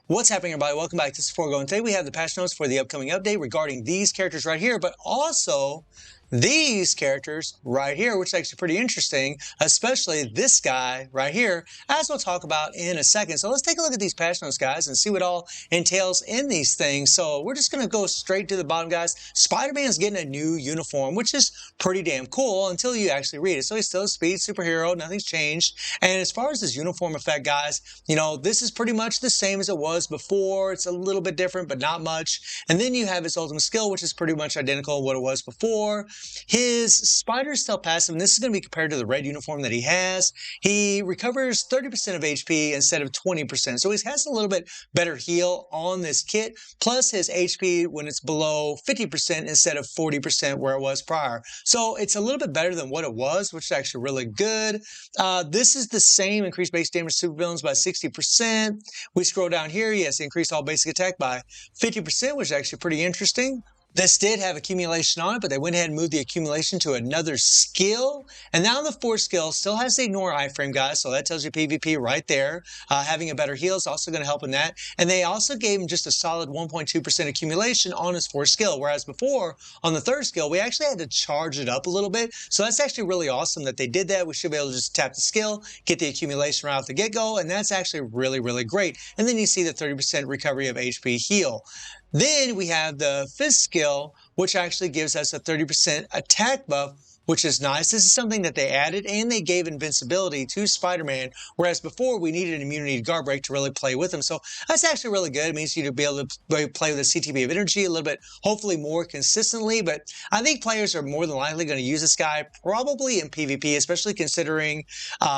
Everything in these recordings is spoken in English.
What's happening, everybody? Welcome back. This is Foregoing. Today we have the patch notes for the upcoming update regarding these characters right here, but also these characters right here, which is actually pretty interesting, especially this guy right here, as we'll talk about in a second. So let's take a look at these patch notes, guys, and see what all entails in these things. So we're just going to go straight to the bottom, guys. Spider-Man's getting a new uniform, which is pretty damn cool until you actually read it. So he's still a speed superhero. Nothing's changed. And as far as his uniform effect, guys, this is pretty much the same as it was before. It's a little bit different, but not much. And then you have his ultimate skill, which is pretty much identical to what it was before. His spider stealth passive, and this is going to be compared to the red uniform that he has. He recovers 30% of HP instead of 20%. So he has a little bit better heal on this kit, plus his HP when it's below 50% instead of 40% where it was prior. So it's a little bit better than what it was, which is actually really good. This is the same increased base damage to supervillains by 60%. We scroll down here, yes, increased all basic attack by 50%, which is actually pretty interesting. This did have accumulation on it, but they went ahead and moved the accumulation to another skill. And now the fourth skill still has the ignore iframe, guys, so that tells you PvP right there. Having a better heal is also going to help in that. And they also gave him just a solid 1.2% accumulation on his fourth skill, whereas before, on the third skill, we actually had to charge it up a little bit. So that's actually really awesome that they did that. We should be able to just tap the skill, get the accumulation right off the get-go, and that's actually really, really great. And then you see the 30% recovery of HP heal. Then we have the fifth skill, which actually gives us a 30% attack buff, which is nice. This is something that they added, and they gave invincibility to Spider-Man, whereas before we needed immunity to guard break to really play with him. So that's actually really good. It means you to be able to play with the CTB of energy a little bit, hopefully more consistently. But I think players are more than likely going to use this guy probably in PvP, especially considering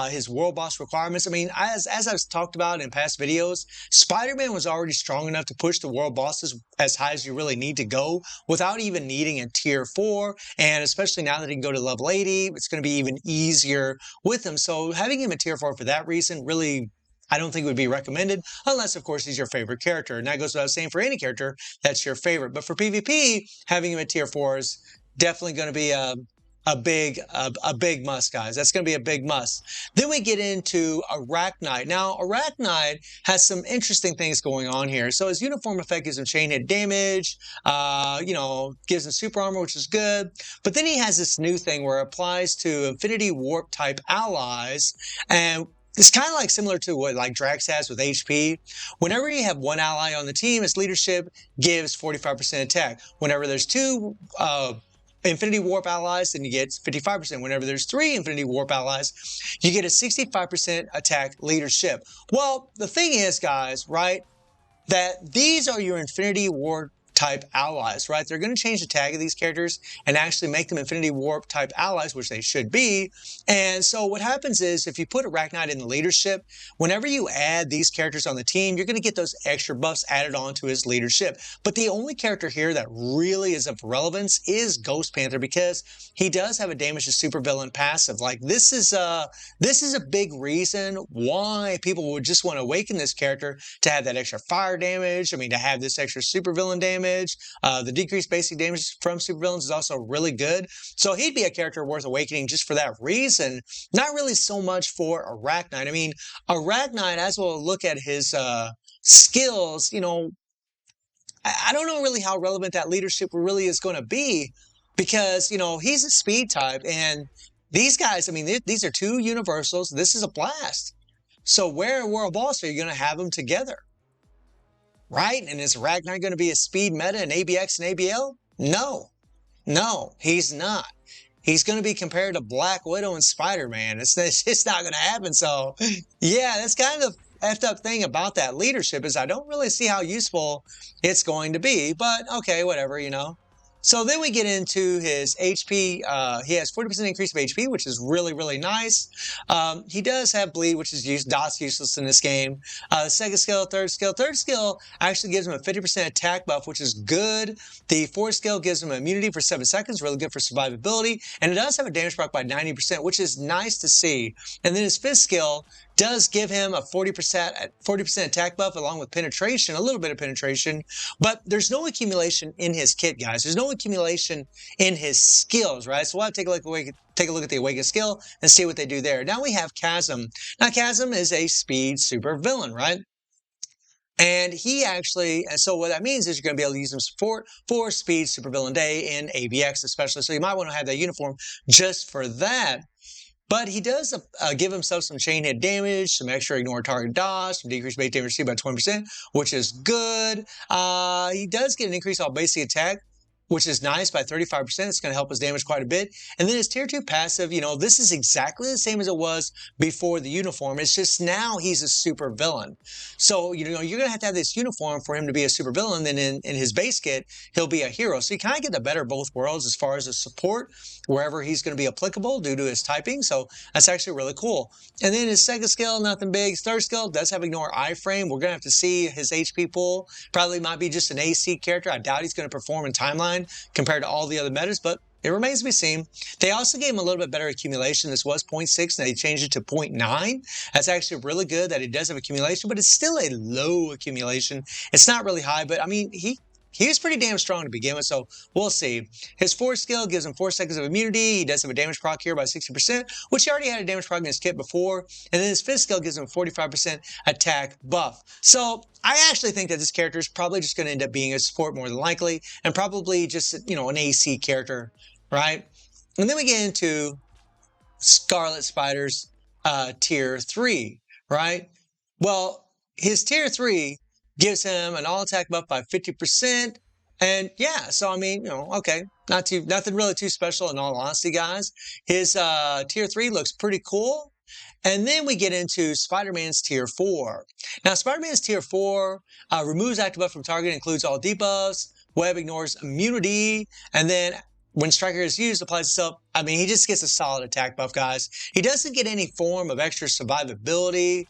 his world boss requirements. I mean, as I've talked about in past videos, Spider-Man was already strong enough to push the world bosses as high as you really need to go without even needing a tier 4, and especially now that he can go to level 80, it's going to be even easier with him. So having him a tier 4 for that reason really, I don't think would be recommended, unless, of course, he's your favorite character. And that goes without saying for any character that's your favorite. But for PvP, having him at tier 4 is definitely going to be a big must, guys. That's going to be a big must. Then we get into Arachnide. Now, Arachnide has some interesting things going on here. So his uniform effect gives him chain hit damage, gives him super armor, which is good. But then he has this new thing where it applies to Infinity Warp type allies, and it's kind of like similar to what like Drax has with HP. Whenever you have one ally on the team, his leadership gives 45% attack. Whenever there's two Infinity Warp allies, then you get 55%. Whenever there's 3 Infinity Warp allies, you get a 65% attack leadership. Well, the thing is, guys, right, that these are your Infinity Warp type allies, right? They're going to change the tag of these characters and actually make them Infinity Warp type allies, which they should be. And so what happens is if you put Arachnide in the leadership, whenever you add these characters on the team, you're going to get those extra buffs added on to his leadership. But the only character here that really is of relevance is Ghost Panther, because he does have a damage to supervillain passive. Like this is a big reason why people would just want to awaken this character to have that extra fire damage. I mean, to have this extra supervillain damage. The decreased basic damage from supervillains is also really good. So he'd be a character worth awakening just for that reason. Not really so much for Arachnide. I mean, Arachnide, as we'll look at his skills, I don't know really how relevant that leadership really is going to be, because, he's a speed type, and these guys, I mean, these are 2 universals. This is a blast. So where in World Boss are you going to have them together? Right? And is Arachnide going to be a speed meta in ABX and ABL? No, he's not. He's going to be compared to Black Widow and Spider-Man. It's just not going to happen. So, yeah, that's kind of the effed up thing about that leadership, is I don't really see how useful it's going to be. But, okay, whatever, So then we get into his HP. He has 40% increase of HP, which is really, really nice. He does have bleed, which is DOS useless in this game. Second skill, third skill. Third skill actually gives him a 50% attack buff, which is good. The fourth skill gives him immunity for 7 seconds, really good for survivability. And it does have a damage proc by 90%, which is nice to see. And then his fifth skill does give him a 40% attack buff along with penetration, a little bit of penetration, but there's no accumulation in his kit, guys. There's no accumulation in his skills, right? So we'll have to take a look at the Awakened skill and see what they do there. Now we have Chasm. Now Chasm is a speed super villain, right? And so what that means is you're going to be able to use him support for Speed Supervillain Day in AVX especially. So you might want to have that uniform just for that. But he does give himself some chain hit damage, some extra ignore target dodge, some decreased base damage by 20%, which is good. He does get an increase on basic attack, which is nice, by 35%. It's going to help his damage quite a bit. And then his tier 2 passive, this is exactly the same as it was before the uniform. It's just now he's a super villain. So, you're going to have this uniform for him to be a super villain. Then in his base kit, he'll be a hero. So you kind of get the better of both worlds as far as the support, wherever he's going to be applicable due to his typing. So that's actually really cool. And then his second skill, nothing big. His third skill does have ignore iframe. We're going to have to see his HP pool. Probably might be just an AC character. I doubt he's going to perform in timeline compared to all the other metas, but it remains to be seen. They also gave him a little bit better accumulation. This was 0.6, and they changed it to 0.9. That's actually really good that it does have accumulation, but it's still a low accumulation. It's not really high, but I mean, he was pretty damn strong to begin with, so we'll see. His fourth skill gives him 4 seconds of immunity. He does have a damage proc here by 60%, which he already had a damage proc in his kit before. And then his fifth skill gives him 45% attack buff. So I actually think that this character is probably just going to end up being a support more than likely, and probably just, an AC character, right? And then we get into Scarlet Spider's tier 3, right? Well, his tier 3 gives him an all attack buff by 50%. And yeah, so I mean, okay, nothing really too special in all honesty, guys. His tier 3 looks pretty cool. And then we get into Spider-Man's tier 4. Now, Spider-Man's tier 4 removes active buff from target, includes all debuffs, web ignores immunity, and then when Striker is used, applies itself. I mean, he just gets a solid attack buff, guys. He doesn't get any form of extra survivability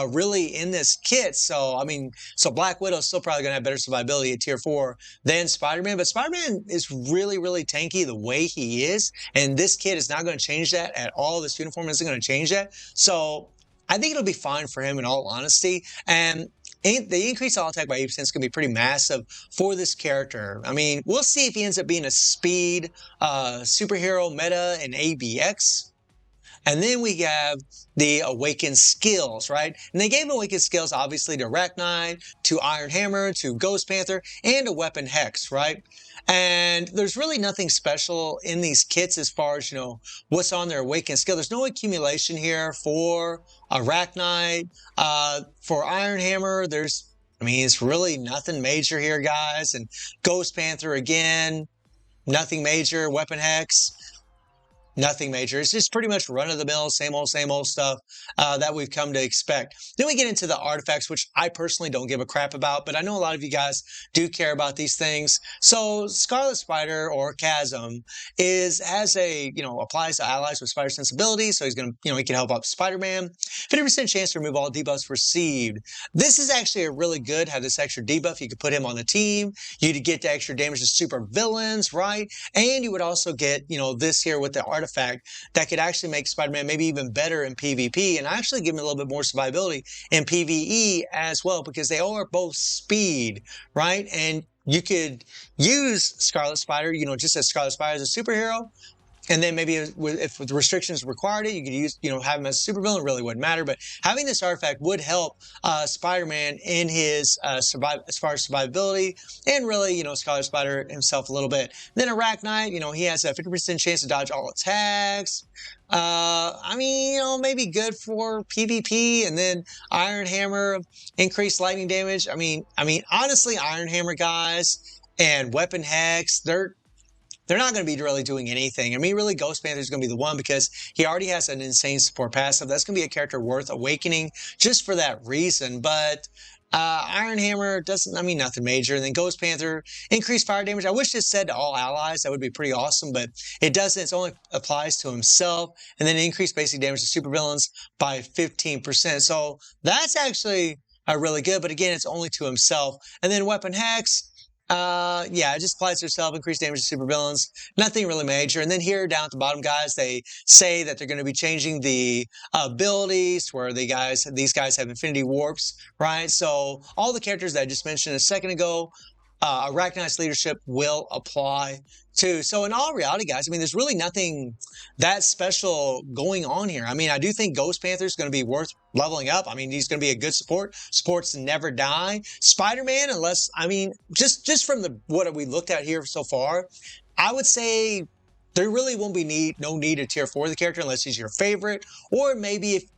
really in this kit. So, I mean, Black Widow's still probably going to have better survivability at tier 4 than Spider-Man. But Spider-Man is really, really tanky the way he is. And this kit is not going to change that at all. This uniform isn't going to change that. So, I think it'll be fine for him in all honesty. And the increased all attack by 8% is going to be pretty massive for this character. I mean, we'll see if he ends up being a speed superhero meta in ABX. And then we have the Awakened skills, right? And they gave Awakened skills, obviously, to Arachnide, to Iron Hammer, to Ghost Panther, and to Weapon Hex, right? And there's really nothing special in these kits as far as, what's on their Awakened skill. There's no accumulation here for Arachnide. For Iron Hammer, it's really nothing major here, guys. And Ghost Panther, again, nothing major. Weapon Hex, nothing major. It's just pretty much run-of-the-mill, same old stuff that we've come to expect. Then we get into the artifacts, which I personally don't give a crap about, but I know a lot of you guys do care about these things. So Scarlet Spider, or Chasm, applies to allies with Spider sensibility, so he's going to, he can help out Spider-Man. 50% chance to remove all debuffs received. This is actually a really good, have this extra debuff. You could put him on the team. You'd get the extra damage to super villains, right? And you would also get, this here with the artifact that could actually make Spider-Man maybe even better in PvP, and actually give him a little bit more survivability in PvE as well, because they are both speed, right? And you could use Scarlet Spider, just as Scarlet Spider as a superhero. And then maybe if the restrictions required it, you could use, have him as a supervillain. It really wouldn't matter. But having this artifact would help Spider-Man in his as far as survivability, and really, Scarlet Spider himself a little bit. Then Arachnide, he has a 50% chance to dodge all attacks. Maybe good for PvP. And then Iron Hammer, increased lightning damage. Honestly, Iron Hammer guys and Weapon Hex, they're not going to be really doing anything. Really, Ghost Panther is going to be the one, because he already has an insane support passive. That's going to be a character worth awakening just for that reason. But Iron Hammer doesn't, nothing major. And then Ghost Panther, increased fire damage. I wish it said to all allies. That would be pretty awesome, but it doesn't. It only applies to himself. And then increased basic damage to supervillains by 15%. So that's actually really good. But again, it's only to himself. And then Weapon Hex, it just applies to yourself, increased damage to supervillains, nothing really major. And then here down at the bottom, guys, they say that they're going to be changing the abilities where these guys have infinity warps, right? So all the characters that I just mentioned a second ago Arachnite's leadership will apply too. So in all reality, guys, I mean, there's really nothing that special going on here. I mean, I do think Ghost Panther is going to be worth leveling up. I mean, he's going to be a good support. Supports never die. Spider-Man, unless, I mean, just from what we looked at here so far, I would say there really won't be no need to tier 4 the character unless he's your favorite, or maybe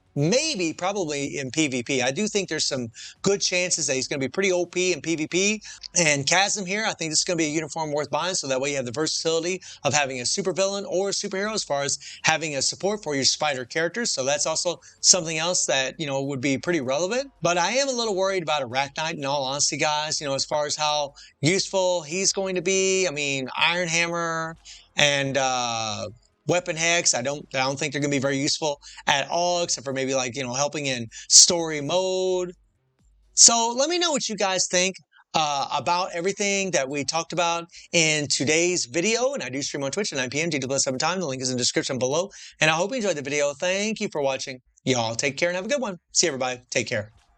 probably in PvP. I do think there's some good chances that he's going to be pretty OP in PvP. And Chasm here, I think this is going to be a uniform worth buying, so that way you have the versatility of having a supervillain or a superhero as far as having a support for your spider characters. So that's also something else that, you know, would be pretty relevant. But I am a little worried about Arachnite in all honesty, guys, you know, as far as how useful he's going to be. I mean, Iron Hammer and Weapon Hex, I don't think they're going to be very useful at all, except for maybe like, you know, helping in story mode. So let me know what you guys think about everything that we talked about in today's video. And I do stream on Twitch at 9 p.m. GW7 time. The link is in the description below. And I hope you enjoyed the video. Thank you for watching. Y'all take care and have a good one. See you, everybody. Take care.